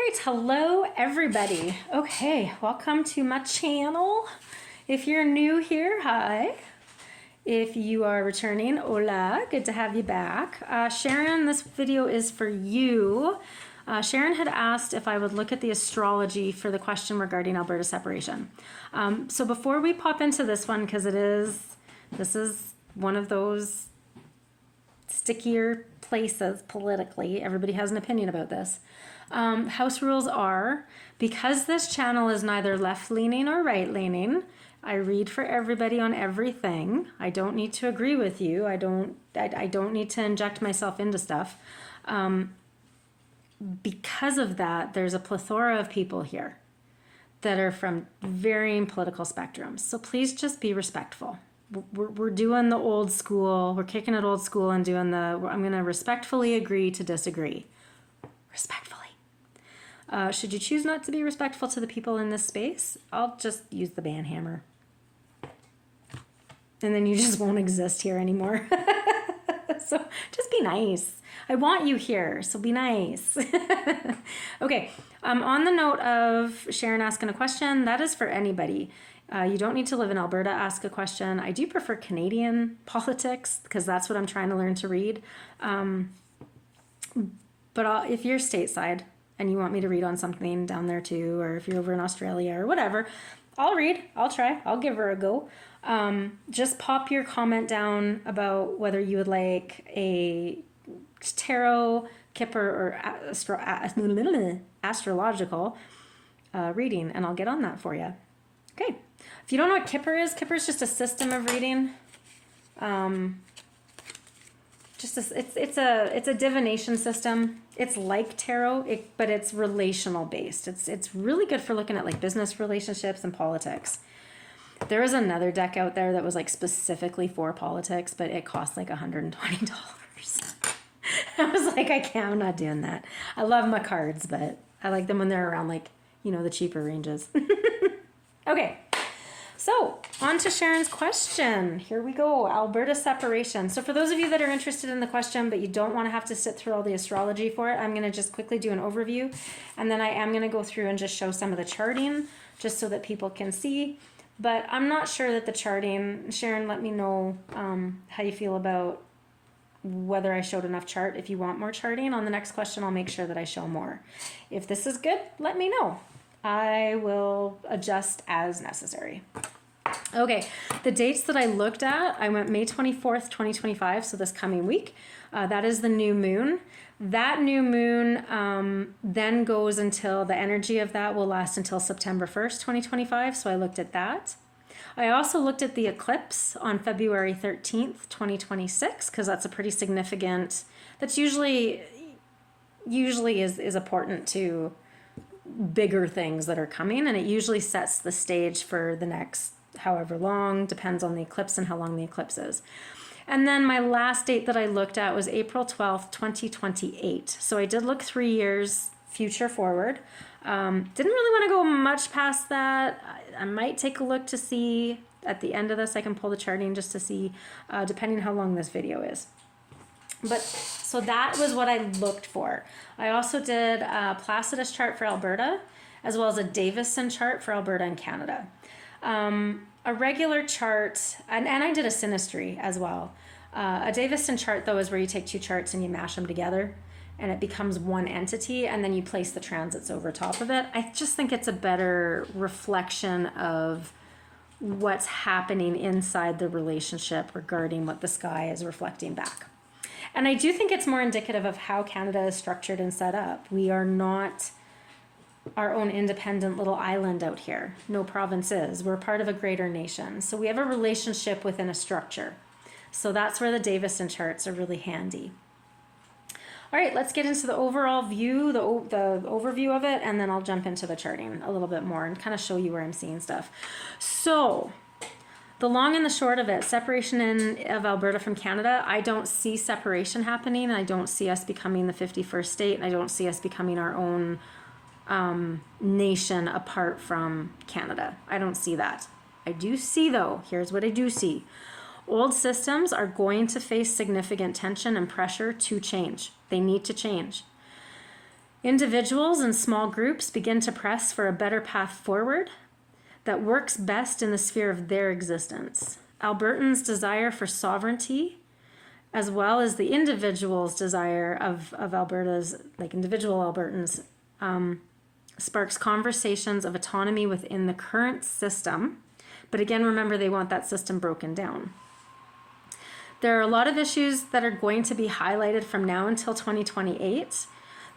Great, hello everybody. Okay, welcome to my channel. If you're new here, hi. If you are returning, hola, good to have you back. Sharon, this video is for you. Sharon had asked if I would look at the astrology for the question regarding Alberta separation. So before we pop into this one, because this is one of those stickier places politically, everybody has an opinion about this. House rules are, because this channel is neither left-leaning or right-leaning, I read for everybody on everything. I don't need to agree with you. I don't need to inject myself into stuff. Because of that, there's a plethora of people here that are from varying political spectrums. So please just be respectful. We're doing the old school. We're kicking it old school and doing I'm going to respectfully agree to disagree. Respectfully. Should you choose not to be respectful to the people in this space, I'll just use the ban hammer. And then you just won't exist here anymore. So just be nice. I want you here, so be nice. Okay, on the note of Sharon asking a question, that is for anybody. You don't need to live in Alberta, ask a question. I do prefer Canadian politics because that's what I'm trying to learn to read. But if you're stateside and you want me to read on something down there too, or if you're over in Australia or whatever, I'll read, I'll try, I'll give her a go. Just pop your comment down about whether you would like a tarot, kipper, or astrological reading, and I'll get on that for you. Okay. If you don't know what kipper is just a system of reading. It's a divination system. It's like tarot, but it's relational based. It's really good for looking at like business relationships and politics. There was another deck out there that was like specifically for politics, but it cost like $120. I was like, I'm not doing that. I love my cards, but I like them when they're around like, the cheaper ranges. Okay. So, on to Sharon's question. Here we go, Alberta separation. So for those of you that are interested in the question, but you don't want to have to sit through all the astrology for it, I'm going to just quickly do an overview. And then I am going to go through and just show some of the charting, just so that people can see. But I'm not sure that the charting, Sharon, let me know how you feel about whether I showed enough chart. If you want more charting on the next question, I'll make sure that I show more. If this is good, let me know. I will adjust as necessary. Okay, the dates that I looked at, I went May 24th, 2025, so this coming week. That is the new moon. That new moon then goes until, the energy of that will last until September 1st, 2025, so I looked at that. I also looked at the eclipse on February 13th, 2026, because that's a pretty significant, that's usually is important to bigger things that are coming, and it usually sets the stage for the next however long, depends on the eclipse and how long the eclipse is. And then my last date that I looked at was April 12th, 2028. So I did look 3 years future forward. Didn't really want to go much past that. I might take a look to see at the end of this, I can pull the charting just to see, depending on how long this video is. But so that was what I looked for. I also did a Placidus chart for Alberta, as well as a Davison chart for Alberta and Canada. A regular chart, and I did a synastry as well. A Davison chart, though, is where you take two charts and you mash them together, and it becomes one entity, and then you place the transits over top of it. I just think it's a better reflection of what's happening inside the relationship regarding what the sky is reflecting back. And I do think it's more indicative of how Canada is structured and set up. We are not our own independent little island out here. No province is. We're part of a greater nation. So we have a relationship within a structure. So that's where the Davison charts are really handy. All right, let's get into the overall view, the overview of it, and then I'll jump into the charting a little bit more and kind of show you where I'm seeing stuff. So the long and the short of it, separation of Alberta from Canada, I don't see separation happening. I don't see us becoming the 51st state, and I don't see us becoming our own nation apart from Canada. I don't see that. I do see, though, here's what I do see. Old systems are going to face significant tension and pressure to change. They need to change. Individuals and small groups begin to press for a better path forward that works best in the sphere of their existence. Albertans' desire for sovereignty, as well as the individual's desire of Alberta's, like individual Albertans, sparks conversations of autonomy within the current system. But again, remember, they want that system broken down. There are a lot of issues that are going to be highlighted from now until 2028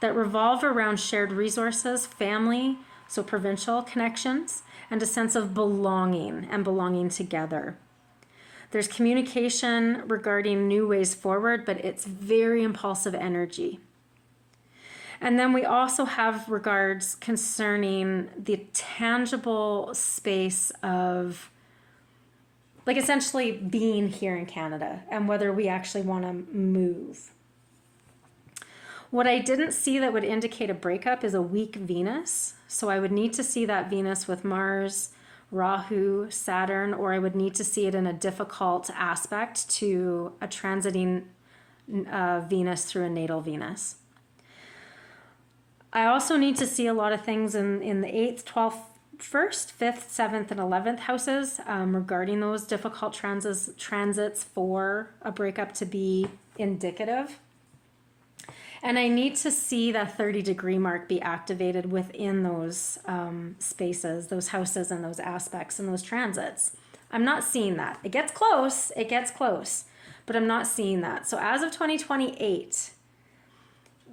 that revolve around shared resources, family, so provincial connections, and a sense of belonging and belonging together. There's communication regarding new ways forward, but it's very impulsive energy. And then we also have regards concerning the tangible space of, like, essentially being here in Canada and whether we actually want to move. What I didn't see that would indicate a breakup is a weak Venus. So I would need to see that Venus with Mars, Rahu, Saturn, or I would need to see it in a difficult aspect to a transiting Venus through a natal Venus. I also need to see a lot of things in the 8th, 12th, 1st, 5th, 7th, and 11th houses regarding those difficult transits for a breakup to be indicative. And I need to see that 30-degree mark be activated within those spaces, those houses, and those aspects and those transits. I'm not seeing that. It gets close, but I'm not seeing that. So as of 2028,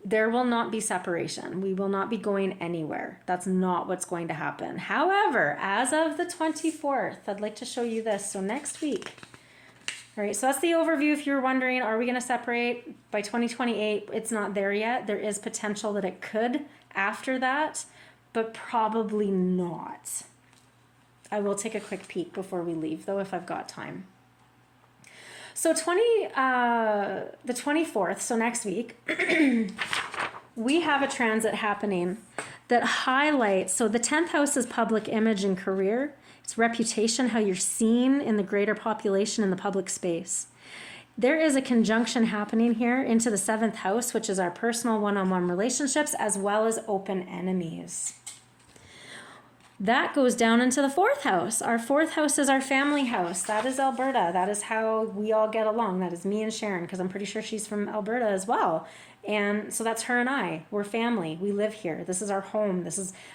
there will not be separation. We will not be going anywhere. That's not what's going to happen. However, as of the 24th, I'd like to show you this. So next week. All right, so that's the overview. If you're wondering, are we going to separate by 2028? It's not there yet. There is potential that it could after that, but probably not. I will take a quick peek before we leave, though, if I've got time. So the 24th, so next week, we have a transit happening that highlights, so the 10th house is public image and career. It's reputation, how you're seen in the greater population in the public space. There is a conjunction happening here into the 7th house, which is our personal one-on-one relationships, as well as open enemies. That goes down into the 4th house. Our 4th house is our family house. That is Alberta. That is how we all get along. That is me and Sharon, because I'm pretty sure she's from Alberta as well. And so that's her and I. We're family. We live here. This is our home.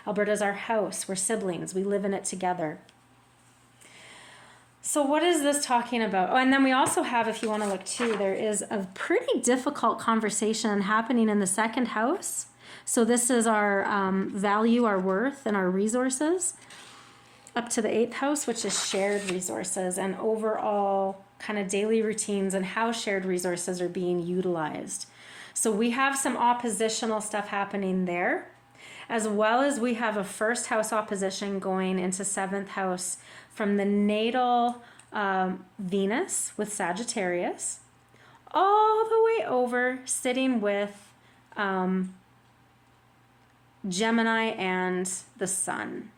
Alberta's our house. We're siblings. We live in it together. So what is this talking about? Oh, and then we also have, if you want to look too, there is a pretty difficult conversation happening in the 2nd house. So this is our value, our worth, and our resources, up to the 8th house, which is shared resources and overall kind of daily routines and how shared resources are being utilized. So we have some oppositional stuff happening there, as well as we have a 1st house opposition going into 7th house from the natal Venus with Sagittarius all the way over, sitting with Gemini and the Sun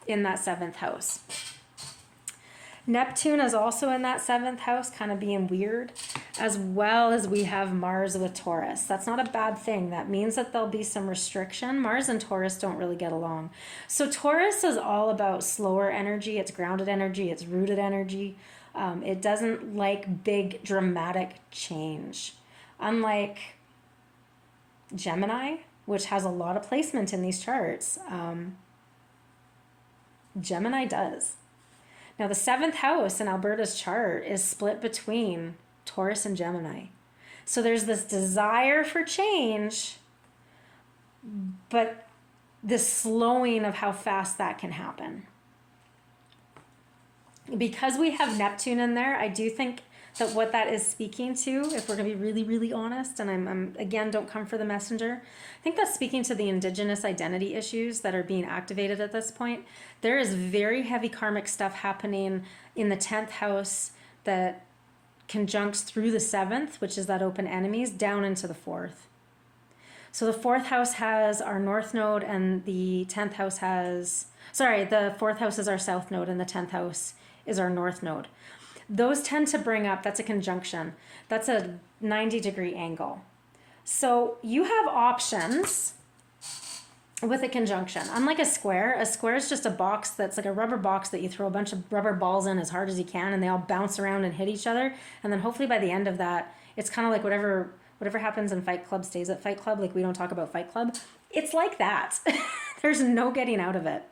in that 7th house. Neptune is also in that 7th house, kind of being weird, as well as we have Mars with Taurus. That's not a bad thing. That means that there'll be some restriction. Mars and Taurus don't really get along. So Taurus is all about slower energy. It's grounded energy. It's rooted energy. It doesn't like big dramatic change. Unlike Gemini, which has a lot of placement in these charts, Gemini does. Now, the 7th house in Alberta's chart is split between Taurus and Gemini. So there's this desire for change, but this slowing of how fast that can happen. Because we have Neptune in there, I do think that what that is speaking to, if we're going to be really, really honest, and I'm again, don't come for the messenger, I think that's speaking to the Indigenous identity issues that are being activated at this point. There is very heavy karmic stuff happening in the 10th house that conjuncts through the 7th, which is that open enemies, down into the 4th. So the 4th house has our north node, and the 10th house has, the 4th house is our south node, and the 10th house is our north node. Those tend to bring up, that's a conjunction. That's a 90-degree angle. So you have options with a conjunction. Unlike a square is just a box that's like a rubber box that you throw a bunch of rubber balls in as hard as you can, and they all bounce around and hit each other. And then hopefully by the end of that, it's kind of like whatever happens in Fight Club stays at Fight Club. Like we don't talk about Fight Club. It's like that. There's no getting out of it.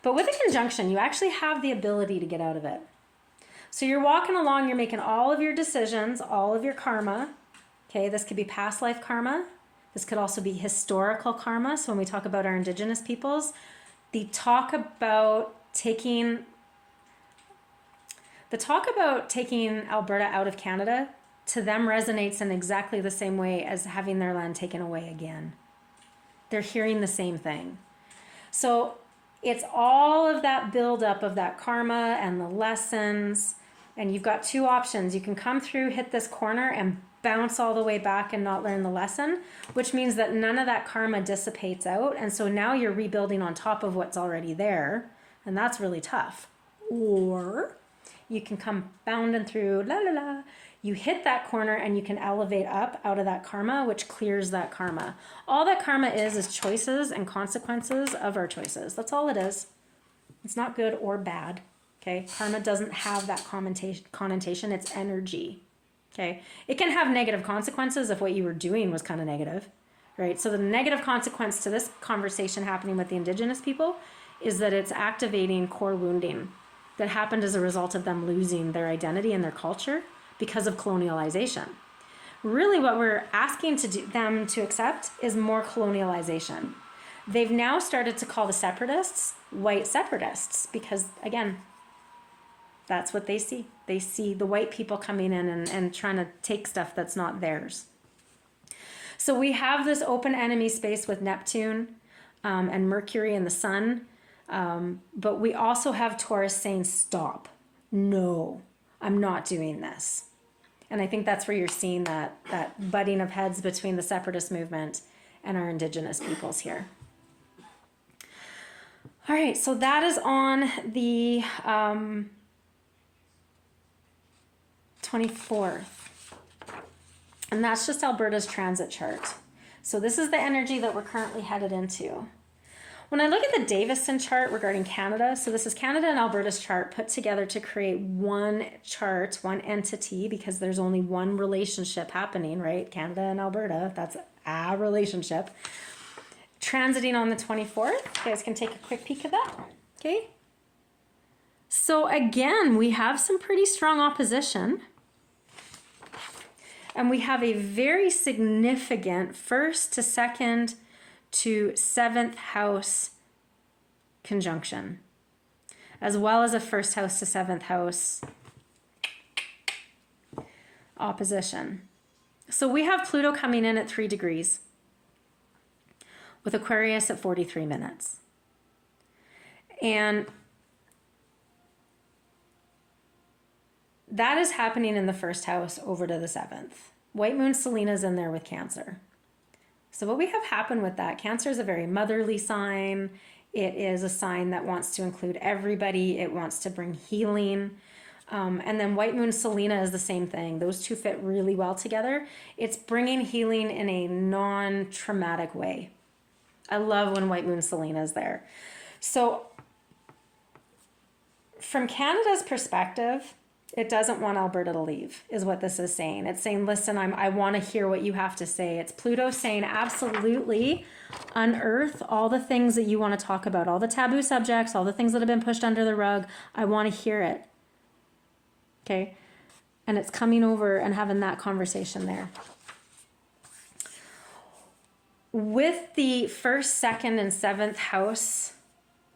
But with a conjunction, you actually have the ability to get out of it. So you're walking along, you're making all of your decisions, all of your karma. Okay, this could be past life karma. This could also be historical karma. So when we talk about our Indigenous peoples, the talk about taking Alberta out of Canada, to them resonates in exactly the same way as having their land taken away again. They're hearing the same thing. So it's all of that buildup of that karma and the lessons. And you've got two options. You can come through, hit this corner, and bounce all the way back and not learn the lesson, which means that none of that karma dissipates out. And so now you're rebuilding on top of what's already there. And that's really tough. Or you can come bounding through, la la la. You hit that corner and you can elevate up out of that karma, which clears that karma. All that karma is choices and consequences of our choices. That's all it is. It's not good or bad. Okay. Karma doesn't have that connotation. It's energy. Okay. It can have negative consequences if what you were doing was kind of negative, right? So the negative consequence to this conversation happening with the Indigenous people is that it's activating core wounding that happened as a result of them losing their identity and their culture because of colonialization. Really what we're asking them to accept is more colonialization. They've now started to call the separatists white separatists because, again, that's what they see. They see the white people coming in and trying to take stuff that's not theirs. So we have this open enemy space with Neptune and Mercury and the Sun, but we also have Taurus saying, stop. No, I'm not doing this. And I think that's where you're seeing that butting of heads between the separatist movement and our Indigenous peoples here. All right, so that is on the 24th. And that's just Alberta's transit chart. So this is the energy that we're currently headed into. When I look at the Davison chart regarding Canada, so this is Canada and Alberta's chart put together to create one chart, one entity, because there's only one relationship happening, right? Canada and Alberta, that's a relationship. Transiting on the 24th, you guys can take a quick peek at that, okay? So again, we have some pretty strong opposition. And we have a very significant 1st to 2nd to 7th house conjunction, as well as a 1st house to 7th house opposition. So we have Pluto coming in at 3 degrees with Aquarius at 43 minutes. And that is happening in the 1st house over to the 7th. White Moon Selena's in there with Cancer. So what we have happen with that, Cancer is a very motherly sign. It is a sign that wants to include everybody. It wants to bring healing. And then White Moon Selena is the same thing. Those two fit really well together. It's bringing healing in a non-traumatic way. I love when White Moon Selena is there. So from Canada's perspective, it doesn't want Alberta to leave, is what this is saying. It's saying, listen, I want to hear what you have to say. It's Pluto saying, absolutely, unearth all the things that you want to talk about, all the taboo subjects, all the things that have been pushed under the rug. I want to hear it. Okay? And it's coming over and having that conversation there. With the 1st, 2nd, and 7th house,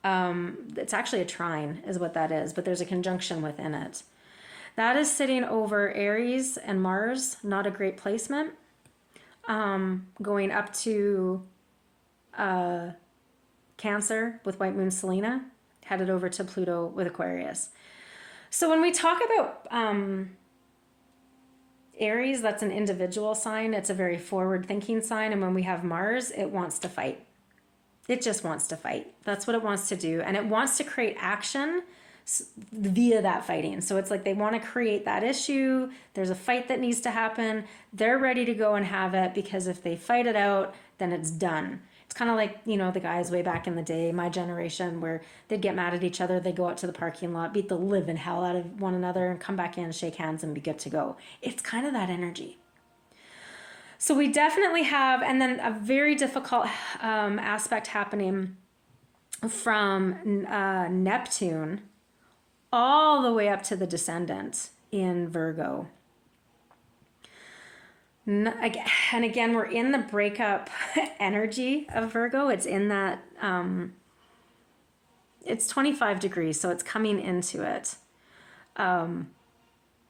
it's actually a trine is what that is, but there's a conjunction within it. That is sitting over Aries and Mars, not a great placement. Going up to Cancer with White Moon Selena, headed over to Pluto with Aquarius. So when we talk about Aries, that's an individual sign. It's a very forward-thinking sign. And when we have Mars, it wants to fight. It just wants to fight. That's what it wants to do. And it wants to create action via that fighting. So it's like they want to create that issue. There's a fight that needs to happen. They're ready to go and have it, because if they fight it out, then it's done. It's kind of like, you know, the guys way back in the day, my generation, where they'd get mad at each other. They'd go out to the parking lot, beat the living hell out of one another, and come back in, shake hands, and be good to go. It's kind of that energy. So we definitely have, and then a very difficult aspect happening from Neptune all the way up to the descendant in Virgo. And again, we're in the breakup energy of Virgo. It's in that, it's 25 degrees, so it's coming into it.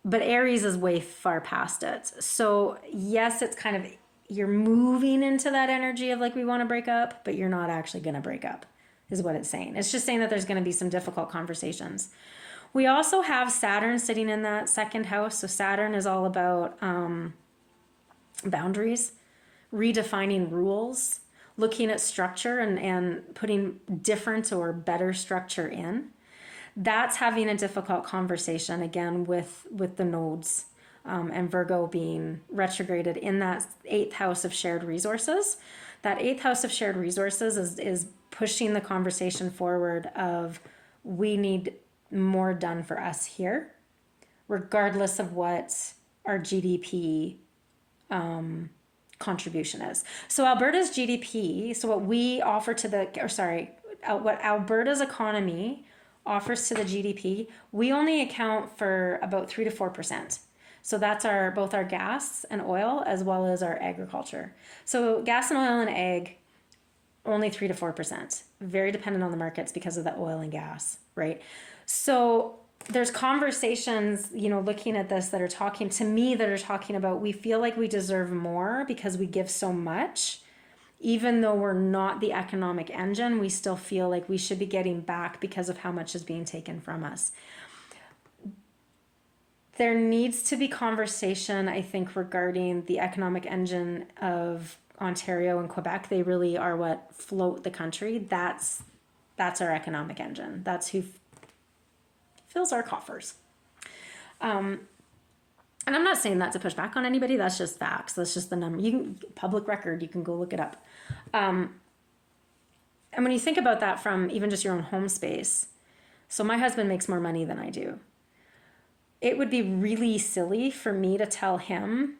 But Aries is way far past it. So yes, it's kind of, you're moving into that energy of like, we want to break up, but you're not actually going to break up, is what it's saying. It's just saying that there's going to be some difficult conversations. We also have Saturn sitting in that second house. So Saturn is all about boundaries, redefining rules, looking at structure and putting different or better structure in. That's having a difficult conversation again with the nodes, and Virgo being retrograded in that 8th house of shared resources. That 8th house of shared resources is pushing the conversation forward of, we need more done for us here, regardless of what our GDP contribution is. So Alberta's GDP, so what we offer to what Alberta's economy offers to the GDP, we only account for about 3 to 4%. So that's both our gas and oil, as well as our agriculture. So gas and oil and ag, only 3 to 4%. Very dependent on the markets because of the oil and gas, right? So there's conversations, you know, looking at this that are talking about, we feel like we deserve more because we give so much. Even though we're not the economic engine, we still feel like we should be getting back because of how much is being taken from us. There needs to be conversation, I think, regarding the economic engine of Ontario and Quebec. They really are what float the country. That's our economic engine. That's who fills our coffers. And I'm not saying that to push back on anybody. That's just facts. That's just the number. Public record, you can go look it up. And when you think about that from even just your own home space, so my husband makes more money than I do. It would be really silly for me to tell him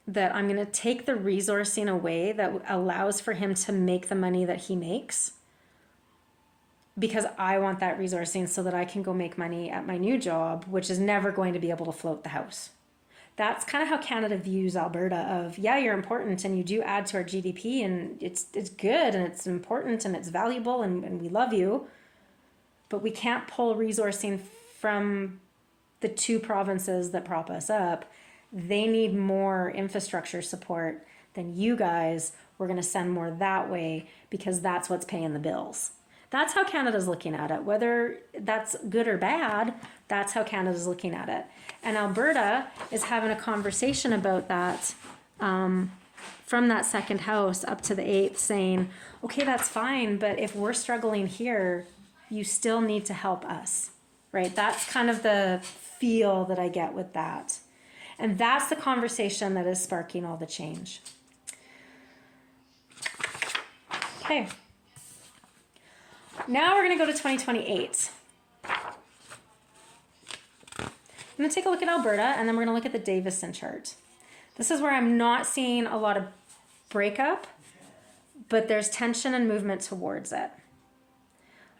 that I'm going to take the resourcing away that allows for him to make the money that he makes, because I want that resourcing so that I can go make money at my new job, which is never going to be able to float the house. That's kind of how Canada views Alberta of, yeah, you're important and you do add to our GDP and it's good and it's important and it's valuable and we love you, but we can't pull resourcing from the 2 provinces that prop us up. They need more infrastructure support than you guys. We're going to send more that way because that's what's paying the bills. That's how Canada's looking at it. Whether that's good or bad, that's how Canada's looking at it. And Alberta is having a conversation about that from that second house up to the 8th, saying, okay, that's fine, but if we're struggling here, you still need to help us, right? That's kind of the feel that I get with that. And that's the conversation that is sparking all the change. Okay. Now we're going to go to 2028. I'm going to take a look at Alberta, and then we're going to look at the Davison chart. This is where I'm not seeing a lot of breakup, but there's tension and movement towards it.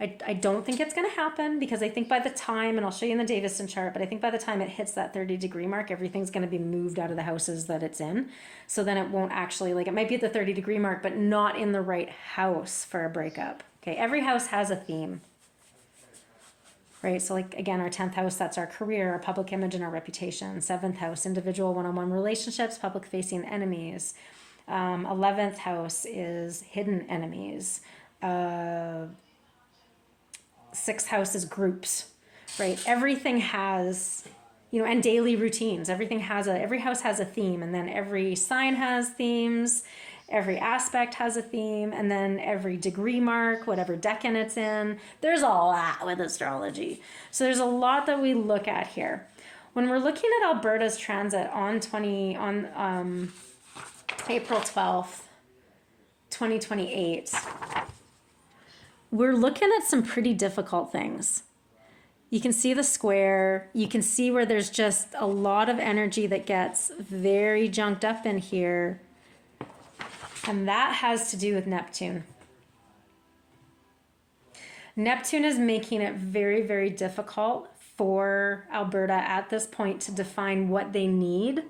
I don't think it's going to happen, because I think by the time, and I'll show you in the Davison chart, but I think by the time it hits that 30-degree mark, everything's going to be moved out of the houses that it's in. So then it won't actually, like, it might be at the 30-degree mark, but not in the right house for a breakup. Okay, every house has a theme, right? So like, again, our 10th house, that's our career, our public image, and our reputation. 7th house, individual one-on-one relationships, public-facing enemies. 11th house is hidden enemies. 6th house is groups, right? Everything has, and daily routines. Every house has a theme, and then every sign has themes. Every aspect has a theme, and then every degree mark, whatever decan it's in. There's a lot with astrology. So there's a lot that we look at here. When we're looking at Alberta's transit on April 12th, 2028, we're looking at some pretty difficult things. You can see the square. You can see where there's just a lot of energy that gets very junked up in here. And that has to do with Neptune. Neptune is making it very, very difficult for Alberta at this point to define what they need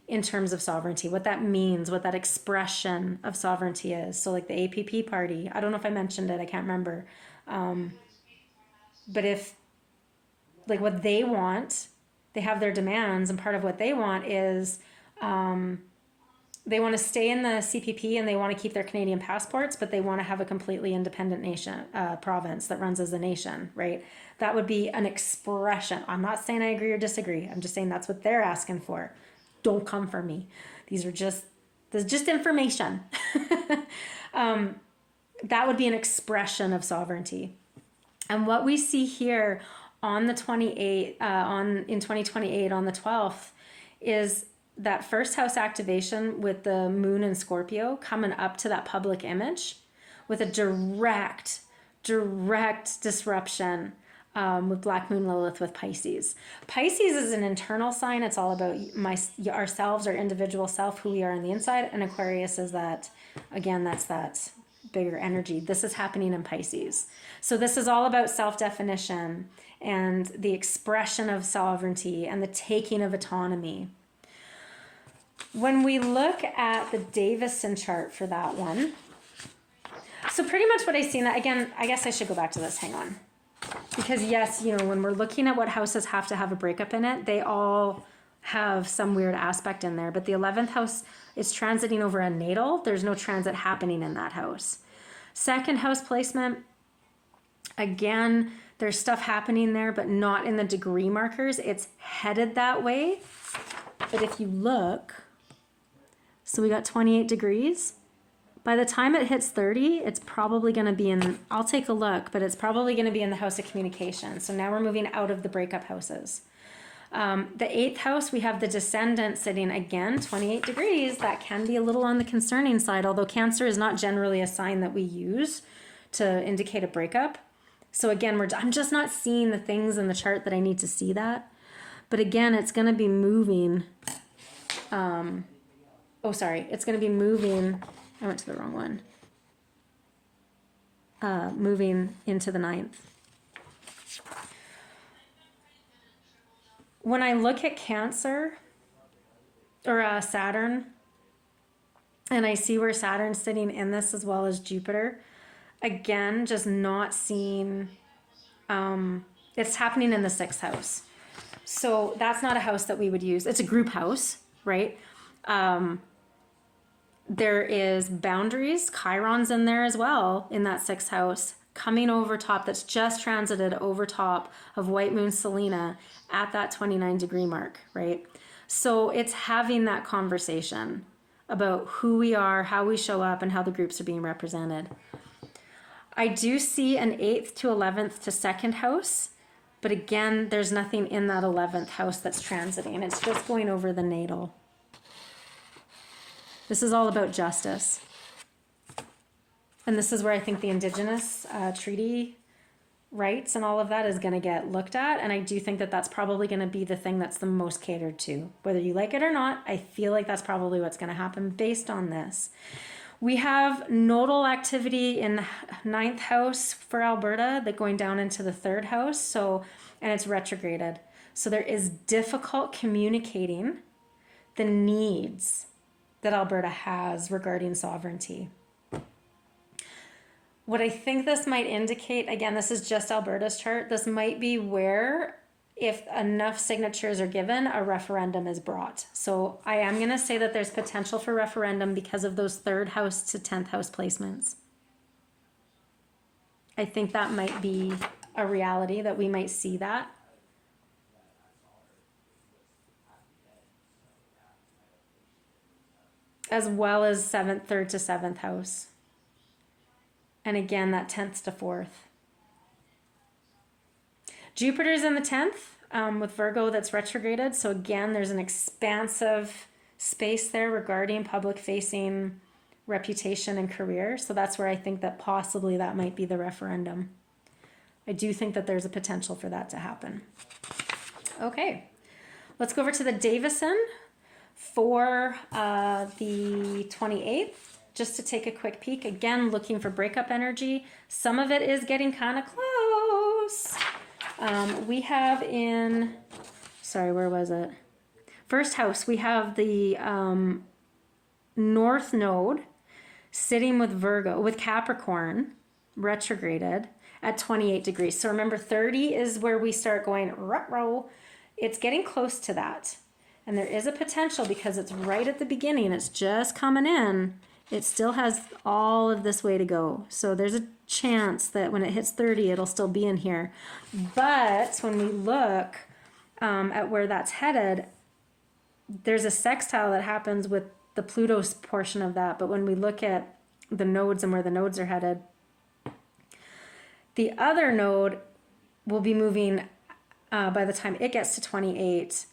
in terms of sovereignty, what that means, what that expression of sovereignty is. So like the APP party, I don't know if I mentioned it, I can't remember. But if, like what they want, they have their demands, and part of what they want is they want to stay in the CPP and they want to keep their Canadian passports, but they want to have a completely independent nation, province that runs as a nation, right? That would be an expression. I'm not saying I agree or disagree. I'm just saying that's what they're asking for. Don't come for me. This is just information. That would be an expression of sovereignty. And what we see here on the 28th, in 2028 on the 12th is that first house activation with the moon in Scorpio coming up to that public image with a direct disruption with Black Moon Lilith with Pisces. Pisces is an internal sign. It's all about ourselves, our individual self, who we are on the inside. And Aquarius is that, again, that's that bigger energy. This is happening in Pisces. So this is all about self-definition and the expression of sovereignty and the taking of autonomy. When we look at the Davison chart for that one, so pretty much what I see, again, I guess I should go back to this, hang on. Because yes, you know, when we're looking at what houses have to have a breakup in it, they all have some weird aspect in there. But the 11th house is transiting over a natal. There's no transit happening in that house. Second house placement, again, there's stuff happening there, but not in the degree markers. It's headed that way. But if you look, so we got 28 degrees. By the time it hits 30, it's probably going to be in, I'll take a look, but it's probably going to be in the house of communication. So now we're moving out of the breakup houses. The 8th house, we have the descendant sitting again, 28 degrees. That can be a little on the concerning side, although Cancer is not generally a sign that we use to indicate a breakup. So again, I'm just not seeing the things in the chart that I need to see that. But again, it's going to be moving. It's going to be moving. I went to the wrong one. Moving into the 9th. When I look at Cancer or Saturn, and I see where Saturn's sitting in this as well as Jupiter, again, just not seeing, it's happening in the 6th house. So that's not a house that we would use. It's a group house, right? There is boundaries, Chiron's in there as well in that 6th house, coming over top, that's just transited over top of White Moon Selena at that 29 degree mark, right? So it's having that conversation about who we are, how we show up, and how the groups are being represented. I do see an 8th to 11th to 2nd house, but again, there's nothing in that 11th house that's transiting. It's just going over the natal. This is all about justice. And this is where I think the Indigenous treaty rights and all of that is going to get looked at. And I do think that that's probably going to be the thing that's the most catered to. Whether you like it or not, I feel like that's probably what's going to happen based on this. We have nodal activity in 9th house for Alberta that going down into the 3rd house. So, and it's retrograded. So there is difficult communicating the needs that Alberta has regarding sovereignty. What I think this might indicate, again, this is just Alberta's chart, this might be where, if enough signatures are given, a referendum is brought. So I am going to say that there's potential for referendum because of those 3rd house to 10th house placements. I think that might be a reality, that we might see that. as well as 7th, 3rd to 7th house. And again, that 10th to 4th. Jupiter's in the 10th with Virgo that's retrograded. So again, there's an expansive space there regarding public facing reputation and career. So that's where I think that possibly that might be the referendum. I do think that there's a potential for that to happen. Okay, let's go over to the Davison for the 28th, just to take a quick peek. Again, looking for breakup energy. Some of it is getting kind of close. We have in, sorry, where was it? First house, we have the North Node sitting with Virgo, with Capricorn, retrograded at 28 degrees. So remember, 30 is where we start going, ruh-roh. It's getting close to that. And there is a potential because it's right at the beginning. It's just coming in. It still has all of this way to go. So there's a chance that when it hits 30, it'll still be in here. But when we look at where that's headed, there's a sextile that happens with the Pluto's portion of that. But when we look at the nodes and where the nodes are headed, the other node will be moving by the time it gets to 28,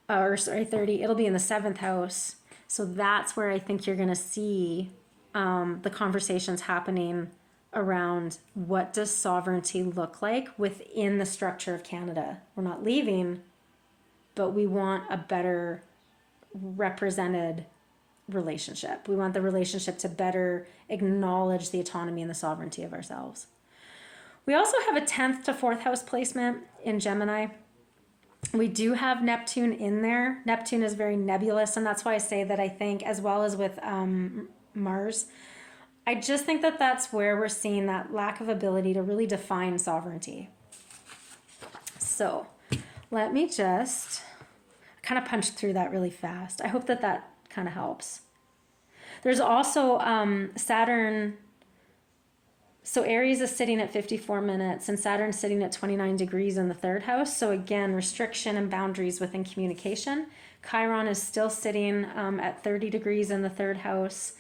or sorry, 30, it'll be in the 7th house. So that's where I think you're going to see the conversations happening around what does sovereignty look like within the structure of Canada. We're not leaving, but we want a better represented relationship. We want the relationship to better acknowledge the autonomy and the sovereignty of ourselves. We also have a 10th to 4th house placement in Gemini. We do have Neptune in there. Neptune is very nebulous, and that's why I say that I think, as well as with Mars, I just think that that's where we're seeing that lack of ability to really define sovereignty. So let me just kind of punch through that really fast. I hope that that kind of helps. There's also Saturn. So Aries is sitting at 54 minutes and Saturn's sitting at 29 degrees in the 3rd house. So again, restriction and boundaries within communication. Chiron is still sitting at 30 degrees in the 3rd house.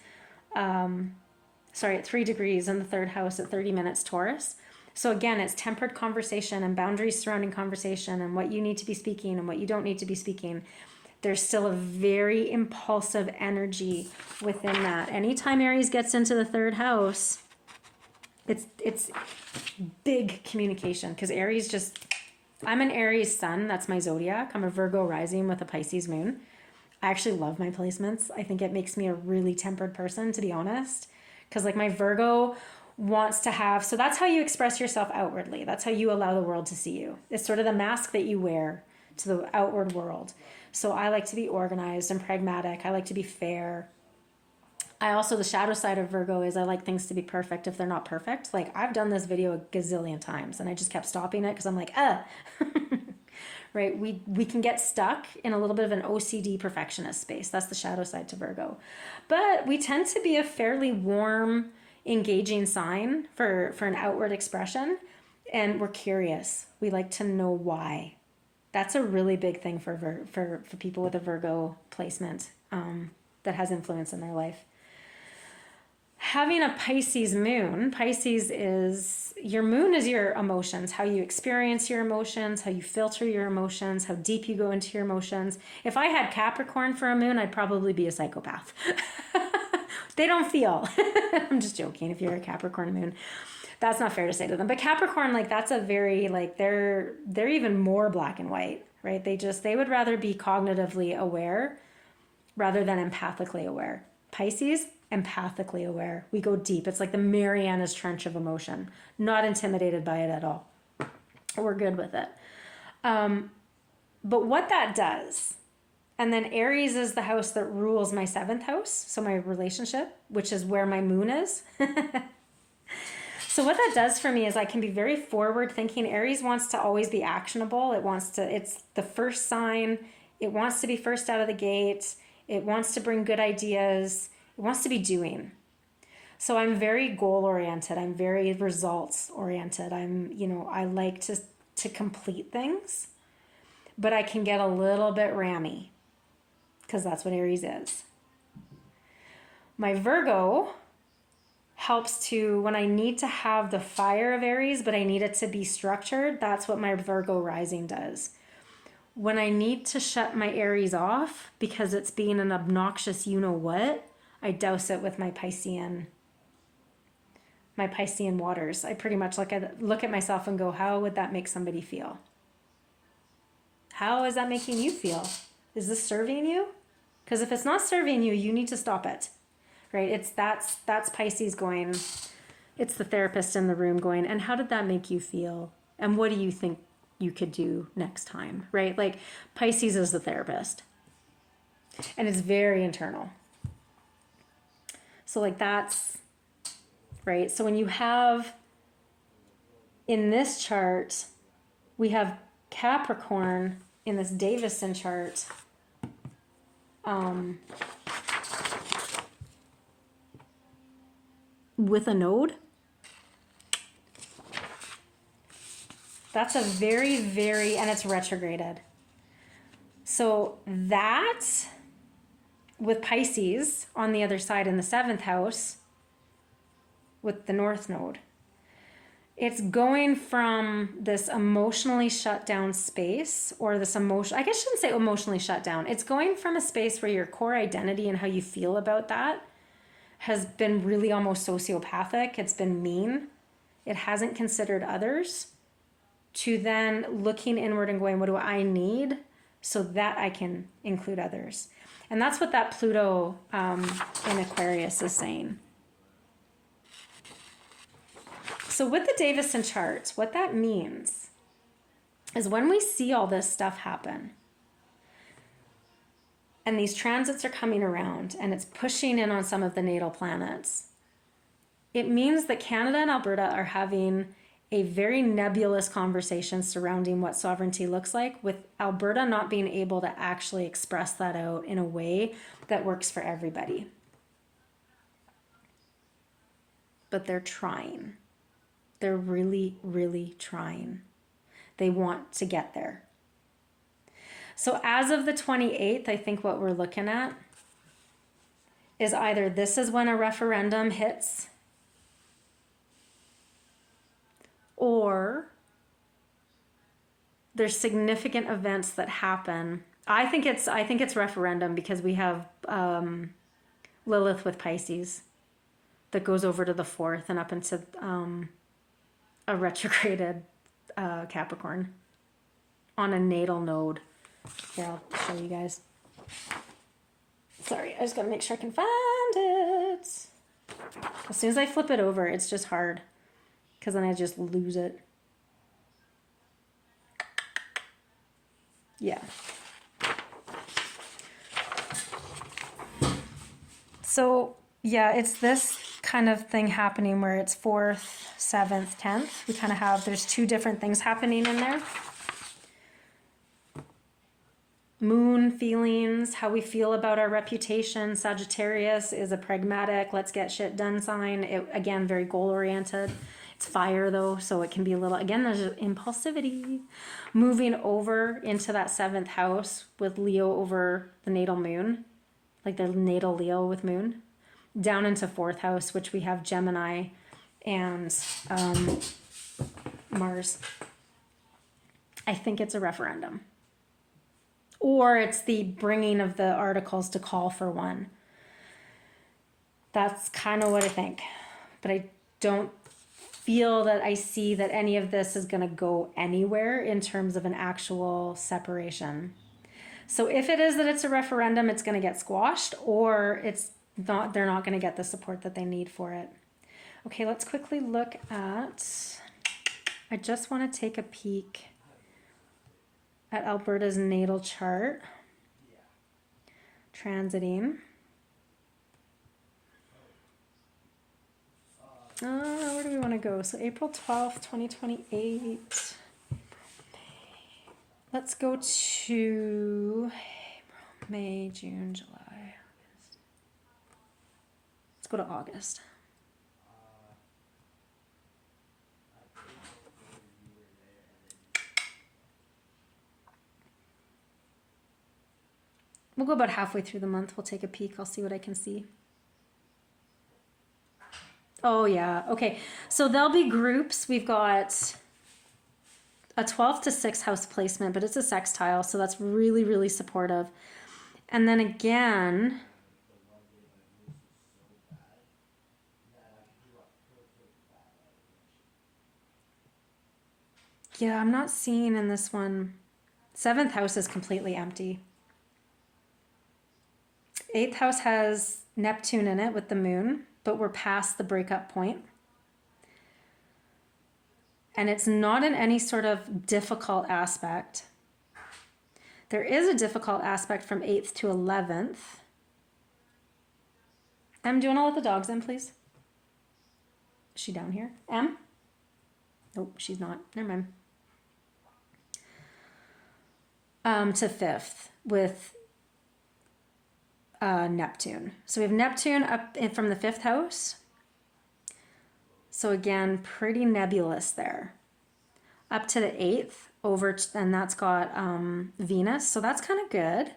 At 3 degrees in the 3rd house at 30 minutes Taurus. So again, it's tempered conversation and boundaries surrounding conversation and what you need to be speaking and what you don't need to be speaking. There's still a very impulsive energy within that. Anytime Aries gets into the 3rd house, it's big communication, because Aries just, I'm an Aries sun, that's my zodiac. I'm a Virgo rising with a Pisces moon. I actually love my placements. I think it makes me a really tempered person, to be honest, because like my Virgo wants to have, so that's how you express yourself outwardly. That's how you allow the world to see you. It's sort of the mask that you wear to the outward world. So I like to be organized and pragmatic. I like to be fair. I also, the shadow side of Virgo is I like things to be perfect if they're not perfect. Like I've done this video a gazillion times and I just kept stopping it because I'm like, right? We can get stuck in a little bit of an OCD perfectionist space. That's the shadow side to Virgo. But we tend to be a fairly warm, engaging sign for an outward expression. And we're curious. We like to know why. That's a really big thing for people with a Virgo placement that has influence in their life. Having a Pisces moon, Pisces is, your moon is your emotions, how you experience your emotions, how you filter your emotions, how deep you go into your emotions. If I had Capricorn for a moon, I'd probably be a psychopath. They don't feel. I'm just joking. If you're a Capricorn moon, that's not fair to say to them. But Capricorn, like that's a very, like they're even more black and white, right? They would rather be cognitively aware rather than empathically aware. Pisces, empathically aware. We go deep. It's like the Mariana's Trench of emotion. Not intimidated by it at all. We're good with it. But what that does, and then Aries is the house that rules my 7th house, so my relationship, which is where my moon is. So what that does for me is I can be very forward thinking. Aries wants to always be actionable. It's the first sign. It wants to be first out of the gate. It wants to bring good ideas. It wants to be doing. So I'm very goal oriented. I'm very results oriented. I like to complete things, but I can get a little bit rammy because that's what Aries is. My Virgo helps to, when I need to have the fire of Aries, but I need it to be structured, that's what my Virgo rising does. When I need to shut my Aries off because it's being an obnoxious you-know-what, I douse it with my Piscean waters. I pretty much look at myself and go, how would that make somebody feel? How is that making you feel? Is this serving you? Because if it's not serving you, you need to stop it. Right? That's Pisces going, it's the therapist in the room going, and how did that make you feel? And what do you think you could do next time? Right? Like Pisces is the therapist. And it's very internal. So like that's, right? So when you have, in this chart, we have Capricorn in this Davison chart. With a node. That's a very, very, and it's retrograded. So that with Pisces on the other side in the 7th house with the North node, it's going from this emotionally shut down space, or this emotion, I guess I shouldn't say emotionally shut down. It's going from a space where your core identity and how you feel about that has been really almost sociopathic. It's been mean. It hasn't considered others, to then looking inward and going, what do I need so that I can include others? And that's what that Pluto in Aquarius is saying. So with the Davison chart, what that means is when we see all this stuff happen, and these transits are coming around and it's pushing in on some of the natal planets, it means that Canada and Alberta are having a very nebulous conversation surrounding what sovereignty looks like, with Alberta not being able to actually express that out in a way that works for everybody. But they're trying. They're really, really trying. They want to get there. So as of the 28th, I think what we're looking at is either this is when a referendum hits, or there's significant events that happen. I think it's referendum, because we have Lilith with Pisces that goes over to the 4th and up into a retrograded Capricorn on a natal node. Here, I'll show you guys. Sorry, I just gotta make sure I can find it. As soon as I flip it over, it's just hard, because then I just lose it. Yeah. So, yeah, it's this kind of thing happening where it's 4th, 7th, 10th. We kind of have, there's two different things happening in there. Moon feelings, how we feel about our reputation. Sagittarius is a pragmatic, let's get shit done sign. It, again, very goal oriented. It's fire though, so it can be a little, again, there's impulsivity. Moving over into that 7th house with Leo over the natal moon, like the natal Leo with moon, down into 4th house, which we have Gemini and Mars. I think it's a referendum. Or it's the bringing of the articles to call for one. That's kind of what I think. But I don't feel that I see that any of this is going to go anywhere in terms of an actual separation. So if it is that it's a referendum, it's going to get squashed, or it's not, they're not going to get the support that they need for it. Okay, let's quickly look at, I just want to take a peek at Alberta's natal chart, transiting. Where do we want to go? So April 12th, 2028. Let's go to April, May, June, July, August. Let's go to August. We'll go about halfway through the month. We'll take a peek. I'll see what I can see. Oh, yeah. Okay. So there'll be groups. We've got a 12 to 6 house placement, but it's a sextile. So that's really, really supportive. And then again, yeah, I'm not seeing in this one. 7th house is completely empty. 8th house has Neptune in it with the moon, but we're past the breakup point. And it's not in any sort of difficult aspect. There is a difficult aspect from 8th to 11th. Em, do you want to let the dogs in, please? Is she down here? Em? Nope, she's not. Never mind. To 5th with Neptune. So we have Neptune up from the 5th house. So again, pretty nebulous there. Up to the 8th, and that's got Venus. So that's kind of good.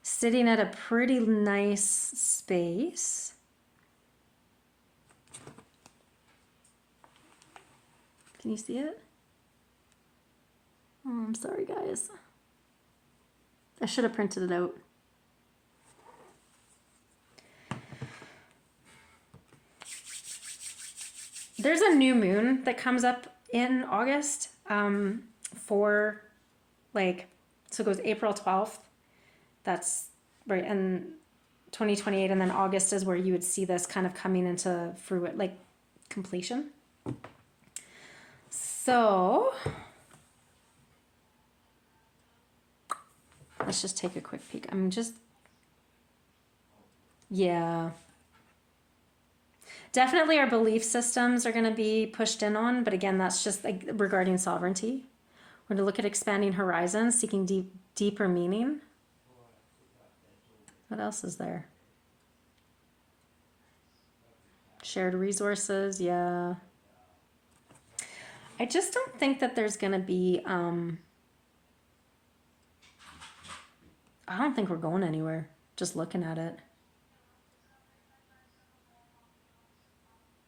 Sitting at a pretty nice space. Can you see it? Oh, I'm sorry, guys. I should have printed it out. There's a new moon that comes up in August for so it goes April 12th. That's right, and 2028, and then August is where you would see this kind of coming into fruit, like completion. So let's just take a quick peek. Yeah. Definitely our belief systems are going to be pushed in on, but again, that's just like regarding sovereignty. We're going to look at expanding horizons, seeking deeper meaning. What else is there? Shared resources, yeah. I just don't think that there's going to be, I don't think we're going anywhere, just looking at it.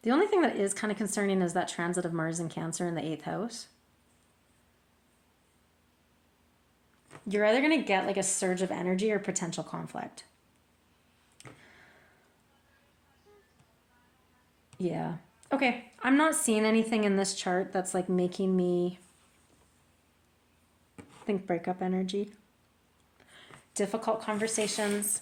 The only thing that is kind of concerning is that transit of Mars in Cancer in the 8th house. You're either going to get like a surge of energy or potential conflict. Yeah. Okay. I'm not seeing anything in this chart that's like making me think breakup energy. Difficult conversations.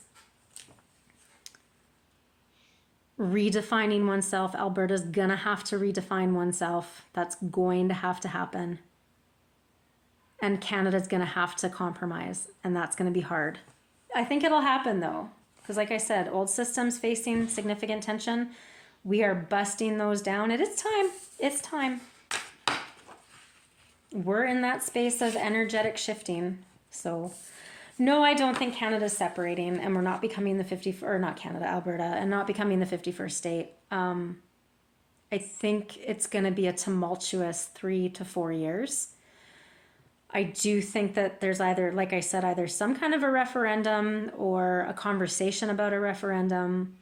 Redefining oneself. Alberta's gonna have to redefine oneself. That's going to have to happen. And Canada's gonna have to compromise, and that's gonna be hard. I think it'll happen though, because like I said, old systems facing significant tension. We are busting those down. It is time. It's time. We're in that space of energetic shifting. So no, I don't think Canada's separating, and we're not becoming Alberta, and not becoming the 51st state. I think it's going to be a tumultuous 3 to 4 years. I do think that there's either, like I said, either some kind of a referendum or a conversation about a referendum.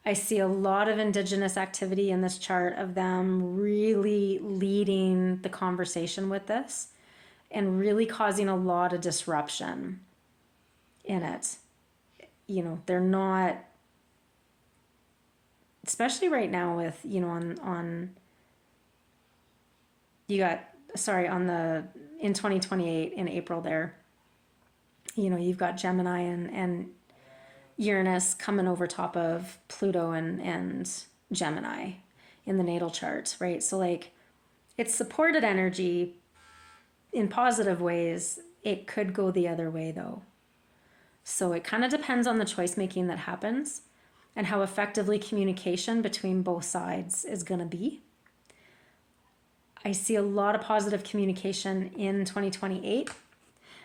I see a lot of Indigenous activity in this chart of them really leading the conversation with this and really causing a lot of disruption in it. You know, they're not, especially right now with, you know, in 2028 in April there, you know, you've got Gemini and Uranus coming over top of Pluto and Gemini in the natal chart, right? So like it's supported energy in positive ways. It could go the other way though. So it kind of depends on the choice making that happens and how effectively communication between both sides is going to be. I see a lot of positive communication in 2028.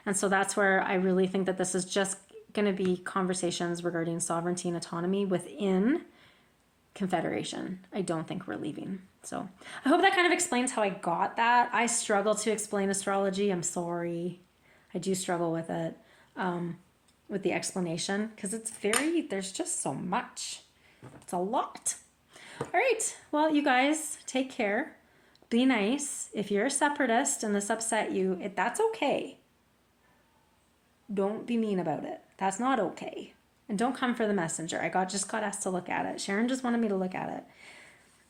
And so that's where I really think that this is just going to be conversations regarding sovereignty and autonomy within Confederation. I don't think we're leaving. So I hope that kind of explains how I got that. I struggle to explain astrology. I'm sorry. I do struggle with it. With the explanation, because there's just so much. It's a lot. All right. Well, you guys take care. Be nice. If you're a separatist and this upset you, that's okay. Don't be mean about it. That's not okay. And don't come for the messenger. Just got asked to look at it. Sharon just wanted me to look at it.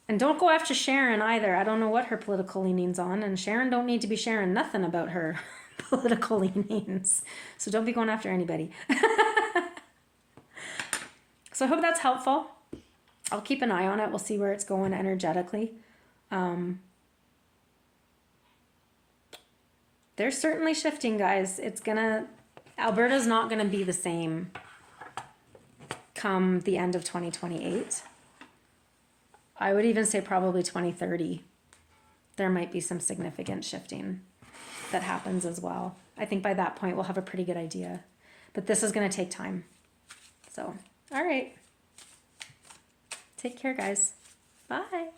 And don't go after Sharon either. I don't know what her political leanings on, and Sharon don't need to be sharing nothing about her political leanings. So don't be going after anybody. So I hope that's helpful. I'll keep an eye on it. We'll see where it's going energetically. They're certainly shifting, guys. Alberta's not gonna be the same come the end of 2028. I would even say probably 2030. There might be some significant shifting that happens as well. I think by that point we'll have a pretty good idea. But this is going to take time. So, all right. Take care, guys. Bye.